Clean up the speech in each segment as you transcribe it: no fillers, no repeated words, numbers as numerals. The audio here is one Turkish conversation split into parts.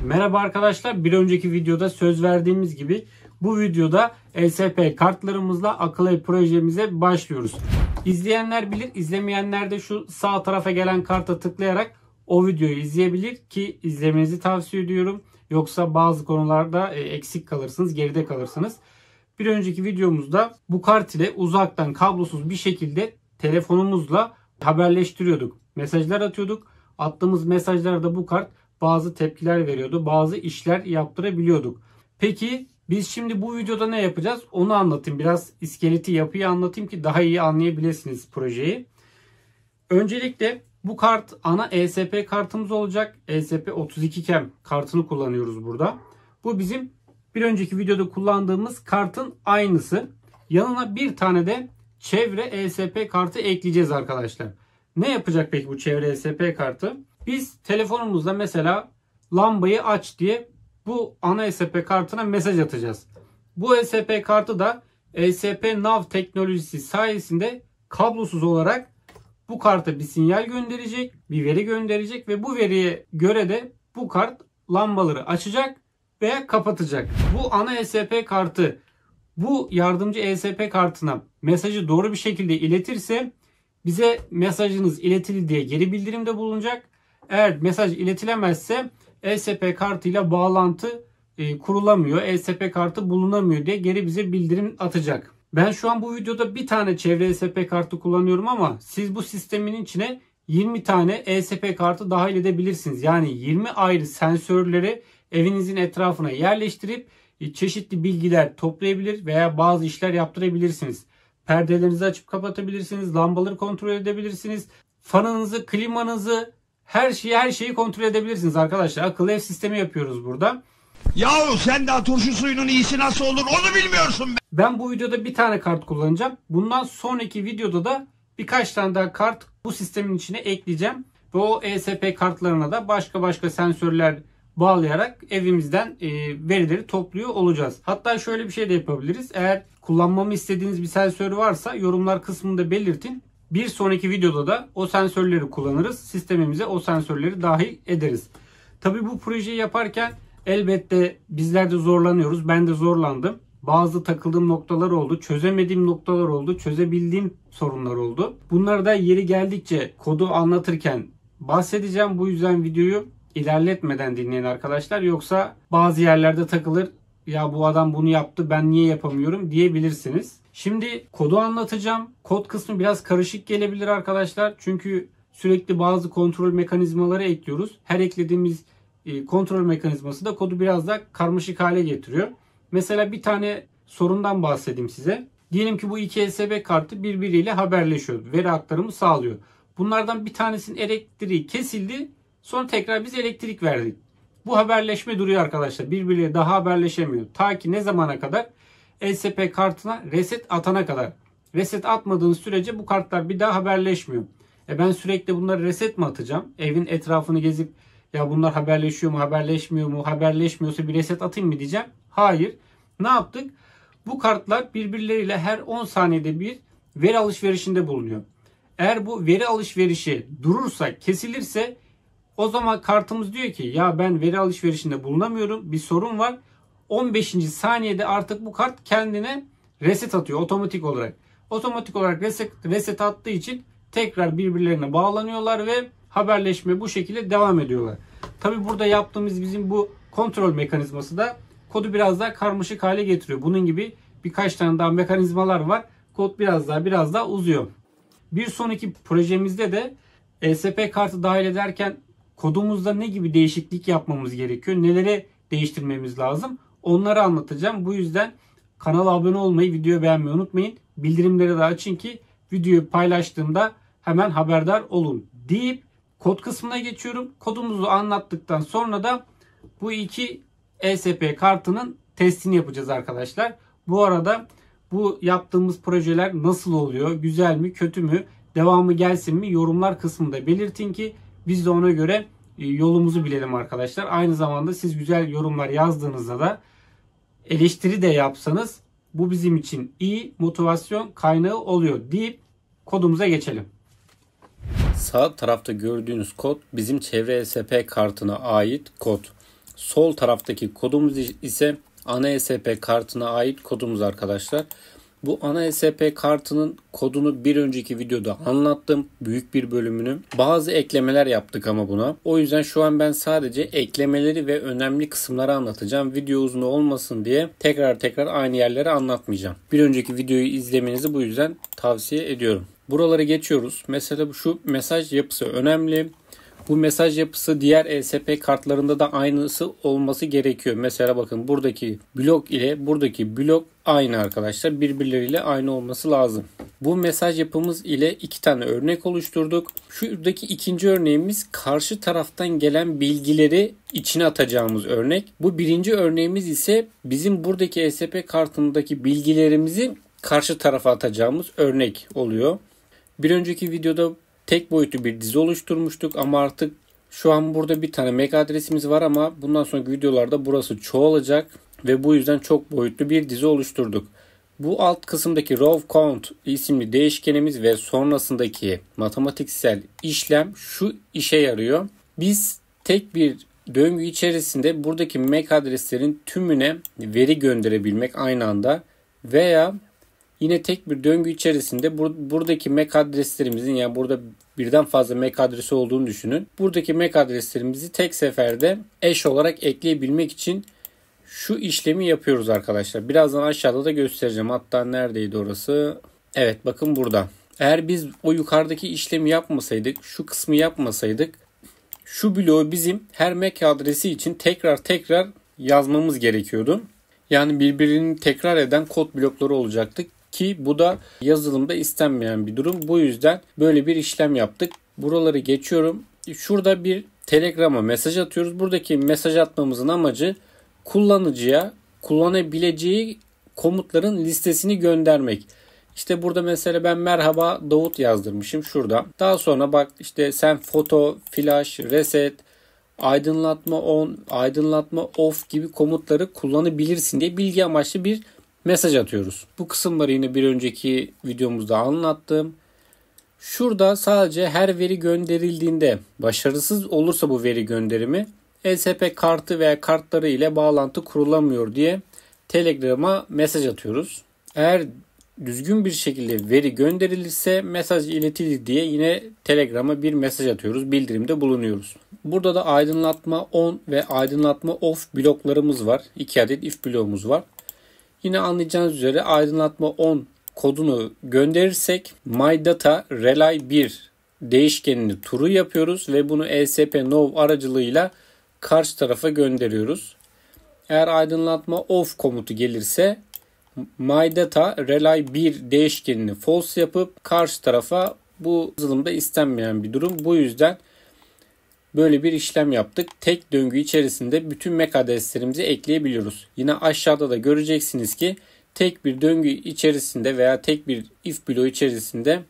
Merhaba arkadaşlar. Bir önceki videoda söz verdiğimiz gibi bu videoda ESP kartlarımızla akıl ev projemize başlıyoruz. İzleyenler bilir, izlemeyenler de şu sağ tarafa gelen karta tıklayarak o videoyu izleyebilir ki izlemenizi tavsiye ediyorum. Yoksa bazı konularda eksik kalırsınız, geride kalırsınız. Bir önceki videomuzda bu kart ile uzaktan kablosuz bir şekilde telefonumuzla haberleştiriyorduk. Mesajlar atıyorduk. Attığımız mesajlarda bu kart bazı tepkiler veriyordu. Bazı işler yaptırabiliyorduk. Peki biz şimdi bu videoda ne yapacağız? Onu anlatayım. Biraz iskeleti, yapıyı anlatayım ki daha iyi anlayabilirsiniz projeyi. Öncelikle bu kart ana ESP kartımız olacak. ESP32 kartını kullanıyoruz burada. Bu bizim bir önceki videoda kullandığımız kartın aynısı. Yanına bir tane de çevre ESP kartı ekleyeceğiz arkadaşlar. Ne yapacak peki bu çevre ESP kartı? Biz telefonumuzda mesela lambayı aç diye bu ana ESP kartına mesaj atacağız. Bu ESP kartı da ESP Nav teknolojisi sayesinde kablosuz olarak bu karta bir sinyal gönderecek, bir veri gönderecek ve bu veriye göre de bu kart lambaları açacak veya kapatacak. Bu ana ESP kartı bu yardımcı ESP kartına mesajı doğru bir şekilde iletirse bize mesajınız iletildi diye geri bildirimde bulunacak. Eğer mesaj iletilemezse ESP kartıyla bağlantı kurulamıyor, ESP kartı bulunamıyor diye geri bize bildirim atacak. Ben şu an bu videoda bir tane çevre ESP kartı kullanıyorum ama siz bu sistemin içine 20 tane ESP kartı dahil edebilirsiniz. Yani 20 ayrı sensörleri evinizin etrafına yerleştirip çeşitli bilgiler toplayabilir veya bazı işler yaptırabilirsiniz. Perdelerinizi açıp kapatabilirsiniz, lambaları kontrol edebilirsiniz, fanınızı, klimanızı, her şeyi kontrol edebilirsiniz arkadaşlar. Akıllı ev sistemi yapıyoruz burada. Yahu sen daha turşu suyunun iyisi nasıl olur onu bilmiyorsun be. Ben bu videoda bir tane kart kullanacağım. Bundan sonraki videoda da birkaç tane daha kart bu sistemin içine ekleyeceğim. Ve o ESP kartlarına da başka sensörler bağlayarak evimizden verileri topluyor olacağız. Hatta şöyle bir şey de yapabiliriz. Eğer kullanmamı istediğiniz bir sensör varsa yorumlar kısmında belirtin. Bir sonraki videoda da o sensörleri kullanırız. Sistemimize o sensörleri dahil ederiz. Tabii bu projeyi yaparken elbette bizler de zorlanıyoruz. Ben de zorlandım. Bazı takıldığım noktalar oldu. Çözemediğim noktalar oldu. Çözebildiğim sorunlar oldu. Bunları da yeri geldikçe kodu anlatırken bahsedeceğim. Bu yüzden videoyu ilerletmeden dinleyin arkadaşlar. Yoksa bazı yerlerde takılır. Ya bu adam bunu yaptı, ben niye yapamıyorum diyebilirsiniz. Şimdi kodu anlatacağım. Kod kısmı biraz karışık gelebilir arkadaşlar. Çünkü sürekli bazı kontrol mekanizmaları ekliyoruz. Her eklediğimiz kontrol mekanizması da kodu biraz daha karmaşık hale getiriyor. Mesela bir tane sorundan bahsedeyim size. Diyelim ki bu iki ESP kartı birbiriyle haberleşiyor. Veri aktarımı sağlıyor. Bunlardan bir tanesinin elektriği kesildi. Sonra tekrar biz elektrik verdik. Bu haberleşme duruyor arkadaşlar. Birbiriyle daha haberleşemiyor. Ta ki ne zamana kadar? ESP kartına reset atana kadar. Reset atmadığınız sürece bu kartlar bir daha haberleşmiyor. Ben sürekli bunları reset mi atacağım? Evin etrafını gezip ya bunlar haberleşiyor mu, haberleşmiyor mu, haberleşmiyorsa bir reset atayım mı diyeceğim. Hayır. Ne yaptık? Bu kartlar birbirleriyle her 10 saniyede bir veri alışverişinde bulunuyor. Eğer bu veri alışverişi durursa, kesilirse o zaman kartımız diyor ki ya ben veri alışverişinde bulunamıyorum. Bir sorun var. 15. saniyede artık bu kart kendine reset atıyor otomatik olarak. Otomatik olarak reset attığı için tekrar birbirlerine bağlanıyorlar ve haberleşme bu şekilde devam ediyorlar. Tabi burada yaptığımız bizim bu kontrol mekanizması da kodu biraz daha karmaşık hale getiriyor. Bunun gibi birkaç tane daha mekanizmalar var. Kod biraz daha uzuyor. Bir sonraki projemizde de ESP kartı dahil ederken kodumuzda ne gibi değişiklik yapmamız gerekiyor? Nelere değiştirmemiz lazım? Onları anlatacağım. Bu yüzden kanala abone olmayı, videoyu beğenmeyi unutmayın. Bildirimleri de açın ki videoyu paylaştığımda hemen haberdar olun deyip kod kısmına geçiyorum. Kodumuzu anlattıktan sonra da bu iki ESP kartının testini yapacağız arkadaşlar. Bu arada bu yaptığımız projeler nasıl oluyor? Güzel mi, kötü mü? Devamı gelsin mi? Yorumlar kısmında belirtin ki biz de ona göre yolumuzu bilelim arkadaşlar. Aynı zamanda siz güzel yorumlar yazdığınızda da eleştiri de yapsanız bu bizim için iyi motivasyon kaynağı oluyor deyip kodumuza geçelim. Sağ tarafta gördüğünüz kod bizim çevre ESP kartına ait kod. Sol taraftaki kodumuz ise ana ESP kartına ait kodumuz arkadaşlar. Bu ana ESP kartının kodunu bir önceki videoda anlattım. Büyük bir bölümünü. Bazı eklemeler yaptık ama buna. O yüzden şu an ben sadece eklemeleri ve önemli kısımları anlatacağım. Video uzun olmasın diye tekrar aynı yerleri anlatmayacağım. Bir önceki videoyu izlemenizi bu yüzden tavsiye ediyorum. Buraları geçiyoruz. Mesela şu mesaj yapısı önemli. Bu mesaj yapısı diğer ESP kartlarında da aynısı olması gerekiyor. Mesela bakın buradaki blok ile buradaki blok aynı arkadaşlar. Birbirleriyle aynı olması lazım. Bu mesaj yapımız ile 2 tane örnek oluşturduk. Şuradaki ikinci örneğimiz karşı taraftan gelen bilgileri içine atacağımız örnek. Bu birinci örneğimiz ise bizim buradaki ESP kartındaki bilgilerimizi karşı tarafa atacağımız örnek oluyor. Bir önceki videoda tek boyutlu bir dizi oluşturmuştuk ama artık şu an burada bir tane MAC adresimiz var ama bundan sonraki videolarda burası çoğalacak ve bu yüzden çok boyutlu bir dizi oluşturduk. Bu alt kısımdaki row count isimli değişkenimiz ve sonrasındaki matematiksel işlem şu işe yarıyor. Biz tek bir döngü içerisinde buradaki MAC adreslerin tümüne veri gönderebilmek aynı anda veya yine tek bir döngü içerisinde buradaki MAC adreslerimizin, yani burada birden fazla MAC adresi olduğunu düşünün. Buradaki MAC adreslerimizi tek seferde eş olarak ekleyebilmek için şu işlemi yapıyoruz arkadaşlar. Birazdan aşağıda da göstereceğim. Hatta neredeydi orası? Evet, bakın burada. Eğer biz o yukarıdaki işlemi yapmasaydık, şu kısmı yapmasaydık, şu bloğu bizim her MAC adresi için tekrar yazmamız gerekiyordu. Yani birbirini tekrar eden kod blokları olacaktı. Ki bu da yazılımda istenmeyen bir durum. Bu yüzden böyle bir işlem yaptık. Buraları geçiyorum. Şurada bir Telegram'a mesaj atıyoruz. Buradaki mesaj atmamızın amacı kullanıcıya kullanabileceği komutların listesini göndermek. İşte burada mesela ben merhaba Davut yazdırmışım şurada. Daha sonra bak işte sen foto, flash, reset, aydınlatma on, aydınlatma off gibi komutları kullanabilirsin diye bilgi amaçlı bir mesaj atıyoruz. Bu kısımları yine bir önceki videomuzda anlattım. Şurada sadece her veri gönderildiğinde başarısız olursa bu veri gönderimi ESP kartı veya kartları ile bağlantı kurulamıyor diye Telegram'a mesaj atıyoruz. Eğer düzgün bir şekilde veri gönderilirse mesaj iletildi diye yine Telegram'a bir mesaj atıyoruz. Bildirimde bulunuyoruz. Burada da aydınlatma on ve aydınlatma off bloklarımız var. 2 adet if bloğumuz var. Yine anlayacağınız üzere aydınlatma on kodunu gönderirsek MyData Relay 1 değişkenini true yapıyoruz ve bunu ESP_nov aracılığıyla karşı tarafa gönderiyoruz. Eğer aydınlatma off komutu gelirse MyData Relay 1 değişkenini false yapıp karşı tarafa, bu yazılımda istenmeyen bir durum. Bu yüzden böyle bir işlem yaptık. Tek döngü içerisinde bütün MAC adreslerimizi ekleyebiliyoruz. Yine aşağıda da göreceksiniz ki tek bir döngü içerisinde veya tek bir if bloğu içerisinde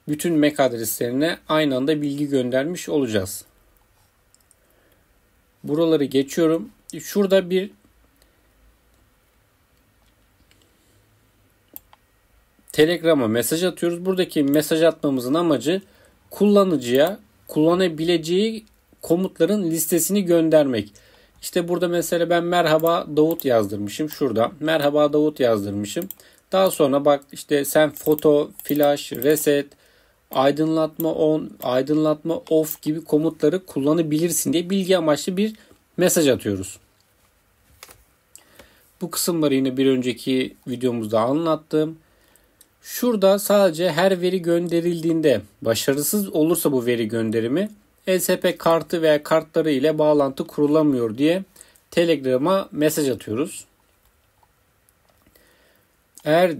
bütün MAC adreslerine aynı anda bilgi göndermiş olacağız. Buraları geçiyorum. Şurada bir Telegram'a mesaj atıyoruz. Buradaki mesaj atmamızın amacı kullanıcıya kullanabileceği komutların listesini göndermek. İşte burada mesela ben merhaba Davut yazdırmışım. Şurada merhaba Davut yazdırmışım. Daha sonra bak işte sen foto, flash, reset, aydınlatma on, aydınlatma off gibi komutları kullanabilirsin diye bilgi amaçlı bir mesaj atıyoruz. Bu kısımları yine bir önceki videomuzda anlattım. Şurada sadece her veri gönderildiğinde başarısız olursa bu veri gönderimi ESP kartı veya kartları ile bağlantı kurulamıyor diye Telegram'a mesaj atıyoruz. Eğer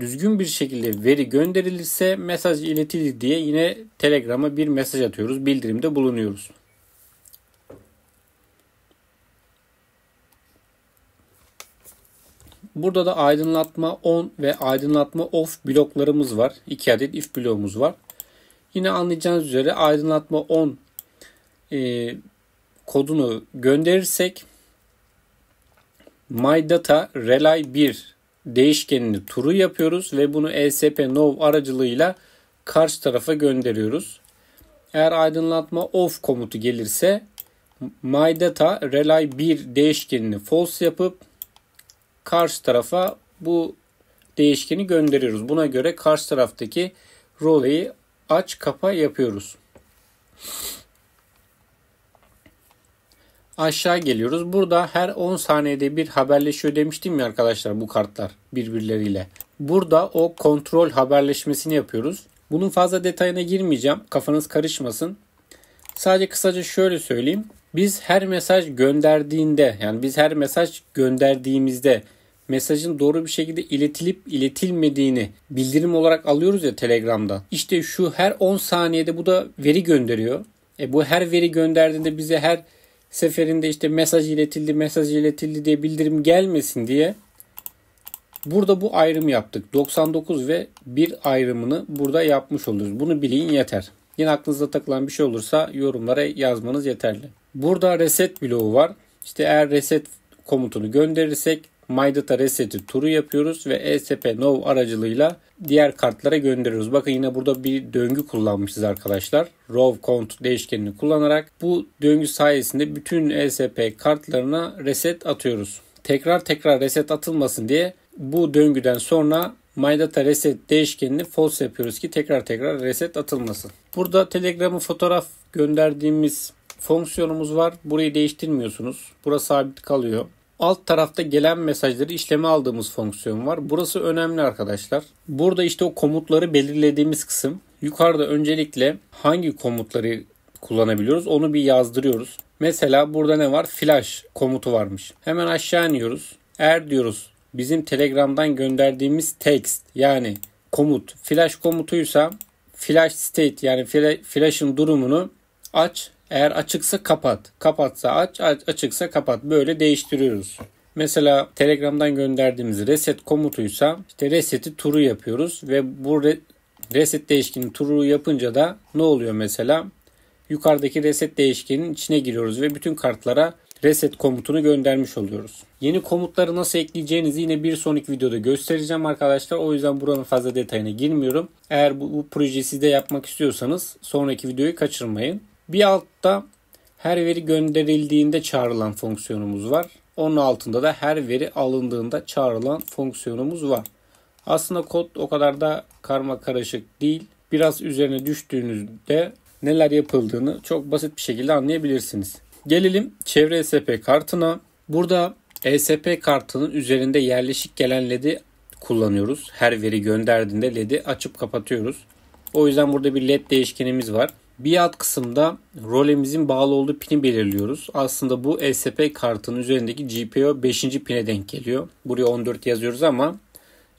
düzgün bir şekilde veri gönderilirse mesaj iletildi diye yine Telegram'a bir mesaj atıyoruz. Bildirimde bulunuyoruz. Burada da aydınlatma on ve aydınlatma off bloklarımız var. 2 adet if bloğumuz var. Yine anlayacağınız üzere aydınlatma on kodunu gönderirsek MyData Relay 1 değişkenini true yapıyoruz ve bunu ESP_nov aracılığıyla karşı tarafa gönderiyoruz. Eğer aydınlatma off komutu gelirse myData relay 1 değişkenini false yapıp karşı tarafa bu değişkeni gönderiyoruz. Buna göre karşı taraftaki roleyi aç kapa yapıyoruz. Aşağı geliyoruz. Burada her 10 saniyede bir haberleşiyor demiştim ya arkadaşlar bu kartlar birbirleriyle. Burada o kontrol haberleşmesini yapıyoruz. Bunun fazla detayına girmeyeceğim. Kafanız karışmasın. Sadece kısaca şöyle söyleyeyim. Biz her mesaj gönderdiğimizde mesajın doğru bir şekilde iletilip iletilmediğini bildirim olarak alıyoruz ya Telegram'da. İşte şu her 10 saniyede bu da veri gönderiyor. Bu her veri gönderdiğinde bize her seferinde işte mesaj iletildi diye bildirim gelmesin diye burada bu ayrımı yaptık. 99 ve 1 ayrımını burada yapmış oluyoruz. Bunu bilin yeter. Yine aklınızda takılan bir şey olursa yorumlara yazmanız yeterli. Burada reset bloğu var. İşte eğer reset komutunu gönderirsek myData reset'i true'u yapıyoruz ve ESP-NOV aracılığıyla diğer kartlara gönderiyoruz. Bakın yine burada bir döngü kullanmışız arkadaşlar. Row count değişkenini kullanarak bu döngü sayesinde bütün ESP kartlarına reset atıyoruz. Tekrar reset atılmasın diye bu döngüden sonra myData reset değişkenini false yapıyoruz ki tekrar reset atılmasın. Burada Telegram'a fotoğraf gönderdiğimiz fonksiyonumuz var. Burayı değiştirmiyorsunuz. Burası sabit kalıyor. Alt tarafta gelen mesajları işleme aldığımız fonksiyon var. Burası önemli arkadaşlar. Burada işte o komutları belirlediğimiz kısım. Yukarıda öncelikle hangi komutları kullanabiliyoruz onu bir yazdırıyoruz. Mesela burada ne var? Flash komutu varmış. Hemen aşağı iniyoruz. Eğer diyoruz bizim Telegram'dan gönderdiğimiz text yani komut flash komutuysa flash state yani flash'ın durumunu aç. Eğer açıksa kapat. Kapatsa aç, açıksa kapat. Böyle değiştiriyoruz. Mesela Telegram'dan gönderdiğimiz reset komutuysa işte reset'i true yapıyoruz ve bu reset değişkeni true yapınca da ne oluyor mesela? Yukarıdaki reset değişkeninin içine giriyoruz ve bütün kartlara reset komutunu göndermiş oluyoruz. Yeni komutları nasıl ekleyeceğinizi yine bir sonraki videoda göstereceğim arkadaşlar. O yüzden buranın fazla detayına girmiyorum. Eğer bu projeyi siz de yapmak istiyorsanız sonraki videoyu kaçırmayın. Bir altta her veri gönderildiğinde çağrılan fonksiyonumuz var. Onun altında da her veri alındığında çağrılan fonksiyonumuz var. Aslında kod o kadar da karma karışık değil. Biraz üzerine düştüğünüzde neler yapıldığını çok basit bir şekilde anlayabilirsiniz. Gelelim çevre ESP kartına. Burada ESP kartının üzerinde yerleşik gelen LED'i kullanıyoruz. Her veri gönderdiğinde LED'i açıp kapatıyoruz. O yüzden burada bir LED değişkenimiz var. Bir alt kısımda rolemizin bağlı olduğu pini belirliyoruz. Aslında bu ESP kartının üzerindeki GPIO 5. pine denk geliyor. Buraya 14 yazıyoruz ama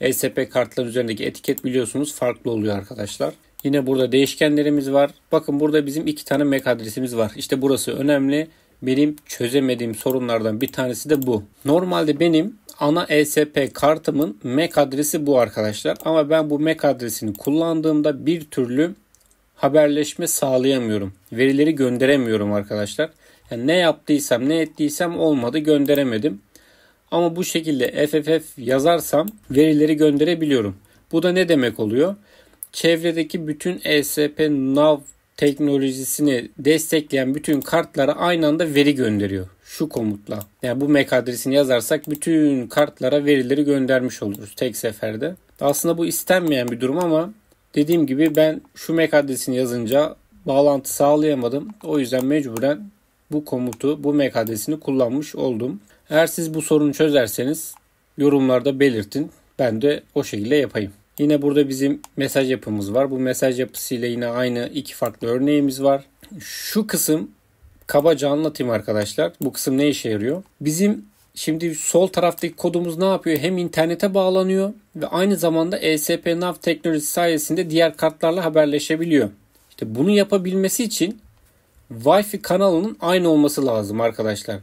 ESP kartların üzerindeki etiket biliyorsunuz farklı oluyor arkadaşlar. Yine burada değişkenlerimiz var. Bakın burada bizim 2 tane MAC adresimiz var. İşte burası önemli. Benim çözemediğim sorunlardan bir tanesi de bu. Normalde benim ana ESP kartımın MAC adresi bu arkadaşlar. Ama ben bu MAC adresini kullandığımda bir türlü haberleşme sağlayamıyorum. Verileri gönderemiyorum arkadaşlar. Yani ne yaptıysam ne ettiysem olmadı, gönderemedim. Ama bu şekilde FFF yazarsam verileri gönderebiliyorum. Bu da ne demek oluyor? Çevredeki bütün ESP-NAV teknolojisini destekleyen bütün kartlara aynı anda veri gönderiyor. Şu komutla. Yani bu MAC adresini yazarsak bütün kartlara verileri göndermiş oluruz tek seferde. Aslında bu istenmeyen bir durum ama dediğim gibi ben şu MAC adresini yazınca bağlantı sağlayamadım. O yüzden mecburen bu komutu, bu MAC adresini kullanmış oldum. Eğer siz bu sorunu çözerseniz yorumlarda belirtin. Ben de o şekilde yapayım. Yine burada bizim mesaj yapımız var. Bu mesaj yapısıyla yine aynı 2 farklı örneğimiz var. Şu kısım kabaca anlatayım arkadaşlar. Bu kısım ne işe yarıyor? Bizim şimdi sol taraftaki kodumuz ne yapıyor? Hem internete bağlanıyor ve aynı zamanda ESP-NAV teknolojisi sayesinde diğer kartlarla haberleşebiliyor. İşte bunu yapabilmesi için Wi-Fi kanalının aynı olması lazım arkadaşlar.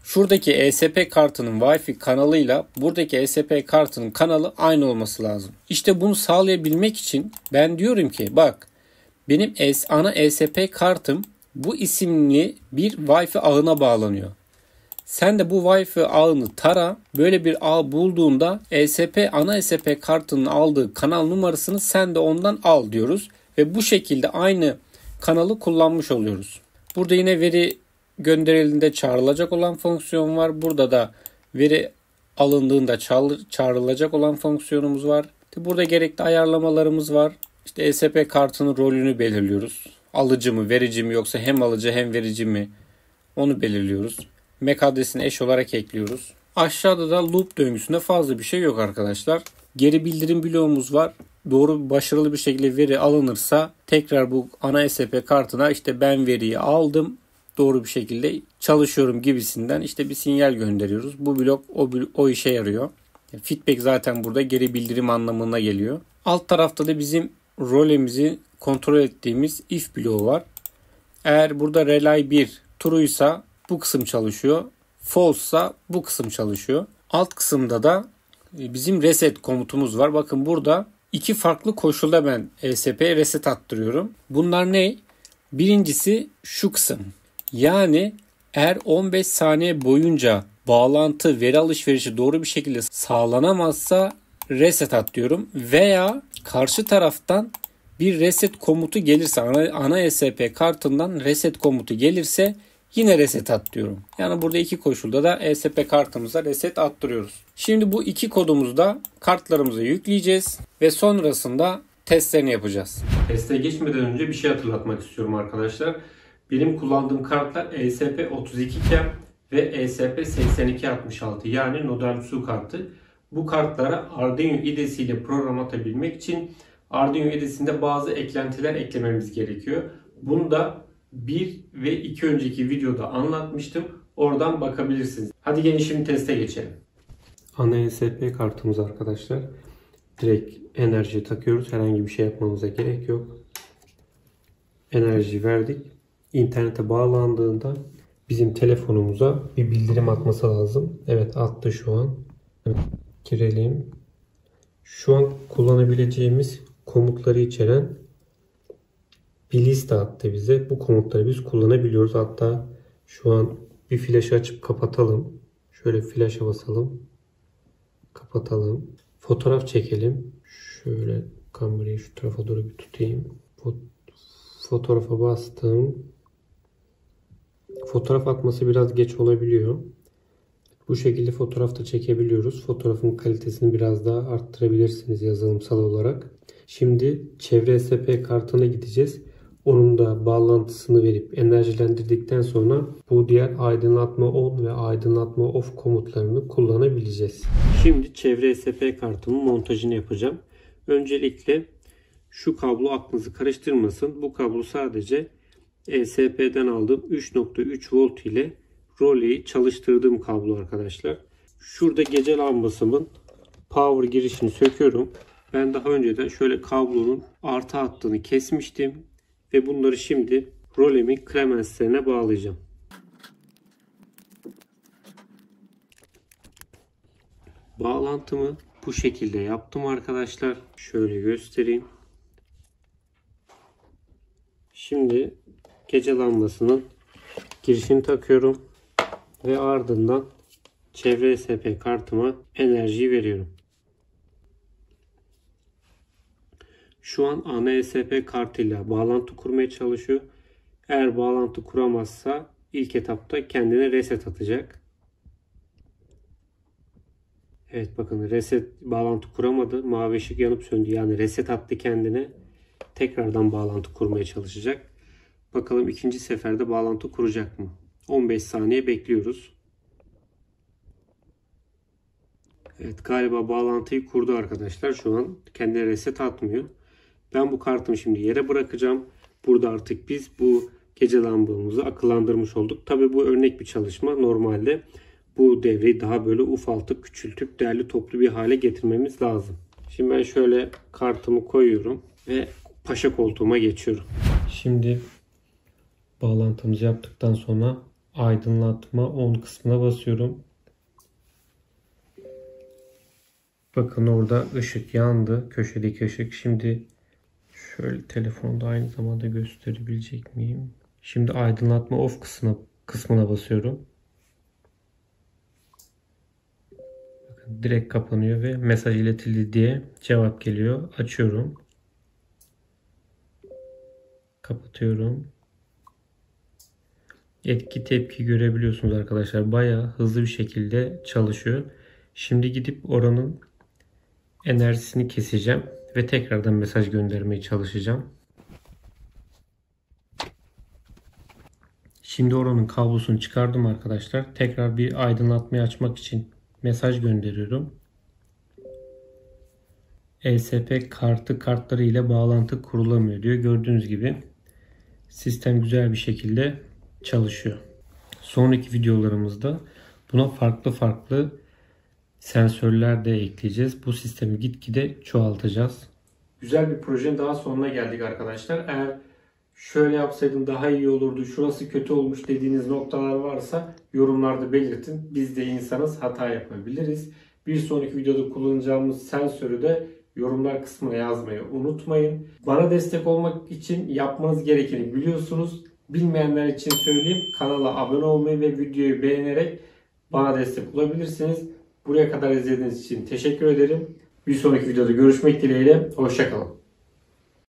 Şuradaki ESP kartının Wi-Fi kanalıyla buradaki ESP kartının kanalı aynı olması lazım. İşte bunu sağlayabilmek için ben diyorum ki bak benim ana ESP kartım bu isimli bir Wi-Fi ağına bağlanıyor. Sen de bu Wi-Fi ağını tara. Böyle bir ağ bulduğunda ana ESP kartının aldığı kanal numarasını sen de ondan al diyoruz. Ve bu şekilde aynı kanalı kullanmış oluyoruz. Burada yine veri gönderildiğinde çağrılacak olan fonksiyon var. Burada da veri alındığında çağrılacak olan fonksiyonumuz var. Burada gerekli ayarlamalarımız var. İşte ESP kartının rolünü belirliyoruz. Alıcı mı, verici mi, yoksa hem alıcı hem verici mi, onu belirliyoruz. MAC adresini eş olarak ekliyoruz. Aşağıda da loop döngüsünde fazla bir şey yok arkadaşlar. Geri bildirim bloğumuz var. Doğru, başarılı bir şekilde veri alınırsa tekrar bu ana ESP kartına işte ben veriyi aldım, doğru bir şekilde çalışıyorum gibisinden işte bir sinyal gönderiyoruz. Bu blok o işe yarıyor. Feedback zaten burada geri bildirim anlamına geliyor. Alt tarafta da bizim rolemizi kontrol ettiğimiz if bloğu var. Eğer burada relay 1 true'ysa bu kısım çalışıyor. False'sa bu kısım çalışıyor. Alt kısımda da bizim reset komutumuz var. Bakın burada iki farklı koşulda ben ESP'ye reset attırıyorum. Bunlar ne? Birincisi şu kısım. Yani eğer 15 saniye boyunca bağlantı, veri alışverişi doğru bir şekilde sağlanamazsa reset at diyorum. Veya karşı taraftan bir reset komutu gelirse, ana ESP kartından reset komutu gelirse yine reset at diyorum. Yani burada iki koşulda da ESP kartımıza reset attırıyoruz. Şimdi bu iki kodumuzu da kartlarımıza yükleyeceğiz ve sonrasında testlerini yapacağız. Teste geçmeden önce bir şey hatırlatmak istiyorum arkadaşlar. Benim kullandığım kartlar ESP32CAM ve ESP8266 yani NodeMSU kartı. Bu kartlara Arduino IDE ile program atabilmek için Arduino IDE'sinde bazı eklentiler eklememiz gerekiyor. Bunu da bir ve iki önceki videoda anlatmıştım. Oradan bakabilirsiniz. Hadi gelin şimdi teste geçelim. Ana ESP kartımız arkadaşlar. Direkt enerji takıyoruz. Herhangi bir şey yapmamıza gerek yok. Enerji verdik. İnternete bağlandığında bizim telefonumuza bir bildirim atması lazım. Evet, attı şu an. Evet, girelim. Şu an kullanabileceğimiz komutları içeren bir liste attı bize. Bu komutları biz kullanabiliyoruz. Hatta şu an bir flash açıp kapatalım. Şöyle flash'a basalım. Kapatalım. Fotoğraf çekelim. Şöyle kamerayı şu tarafa doğru bir tutayım. Fotoğrafa bastım. Fotoğraf atması biraz geç olabiliyor. Bu şekilde fotoğraf da çekebiliyoruz. Fotoğrafın kalitesini biraz daha arttırabilirsiniz yazılımsal olarak. Şimdi çevre ESP kartına gideceğiz. Onun da bağlantısını verip enerjilendirdikten sonra bu diğer aydınlatma on ve aydınlatma off komutlarını kullanabileceğiz. Şimdi çevre ESP kartımın montajını yapacağım. Öncelikle şu kablo aklınızı karıştırmasın. Bu kablo sadece ESP'den aldığım 3.3 volt ile Role'yi çalıştırdığım kablo arkadaşlar. Şurada gece lambasımın power girişini söküyorum. Ben daha önceden şöyle kablonun artı hattını kesmiştim. Ve bunları şimdi Role'min Clemens'lerine bağlayacağım. Bağlantımı bu şekilde yaptım arkadaşlar. Şöyle göstereyim. Şimdi gece lambasının girişini takıyorum. Ve ardından çevre ESP kartıma enerjiyi veriyorum. Şu an ana ESP kartıyla bağlantı kurmaya çalışıyor. Eğer bağlantı kuramazsa ilk etapta kendine reset atacak. Evet, bakın bağlantı kuramadı. Mavi ışık yanıp söndü. Yani reset attı kendine. Tekrardan bağlantı kurmaya çalışacak. Bakalım ikinci seferde bağlantı kuracak mı? 15 saniye bekliyoruz. Evet, galiba bağlantıyı kurdu arkadaşlar. Şu an kendine reset atmıyor. Ben bu kartımı şimdi yere bırakacağım. Burada artık biz bu gece lambamızı akıllandırmış olduk. Tabi bu örnek bir çalışma. Normalde bu devreyi daha böyle ufaltıp küçültüp değerli toplu bir hale getirmemiz lazım. Şimdi ben şöyle kartımı koyuyorum ve paşa koltuğuma geçiyorum. Şimdi bağlantımızı yaptıktan sonra aydınlatma on kısmına basıyorum. Bakın orada ışık yandı. Köşedeki ışık. Şimdi şöyle telefonda aynı zamanda gösterebilecek miyim? Şimdi aydınlatma off kısmına basıyorum. Bakın direkt kapanıyor ve mesaj iletildi diye cevap geliyor. Açıyorum. kapatıyorum. Etki tepki görebiliyorsunuz arkadaşlar. Bayağı hızlı bir şekilde çalışıyor. Şimdi gidip oranın enerjisini keseceğim ve tekrardan mesaj göndermeye çalışacağım. Şimdi oranın kablosunu çıkardım arkadaşlar. Tekrar bir aydınlatmayı açmak için mesaj gönderiyorum. ESP kartları ile bağlantı kurulamıyor diyor. Gördüğünüz gibi sistem güzel bir şekilde çalışıyor. Sonraki videolarımızda buna farklı sensörler de ekleyeceğiz. Bu sistemi gitgide çoğaltacağız. Güzel bir projenin daha sonuna geldik arkadaşlar. Eğer şöyle yapsaydım daha iyi olurdu, şurası kötü olmuş dediğiniz noktalar varsa yorumlarda belirtin. Biz de insanız, hata yapabiliriz. Bir sonraki videoda kullanacağımız sensörü de yorumlar kısmına yazmayı unutmayın. Bana destek olmak için yapmanız gerekeni biliyorsunuz. Bilmeyenler için söyleyeyim. Kanala abone olmayı ve videoyu beğenerek bana destek olabilirsiniz. Buraya kadar izlediğiniz için teşekkür ederim. Bir sonraki videoda görüşmek dileğiyle. Hoşça kalın.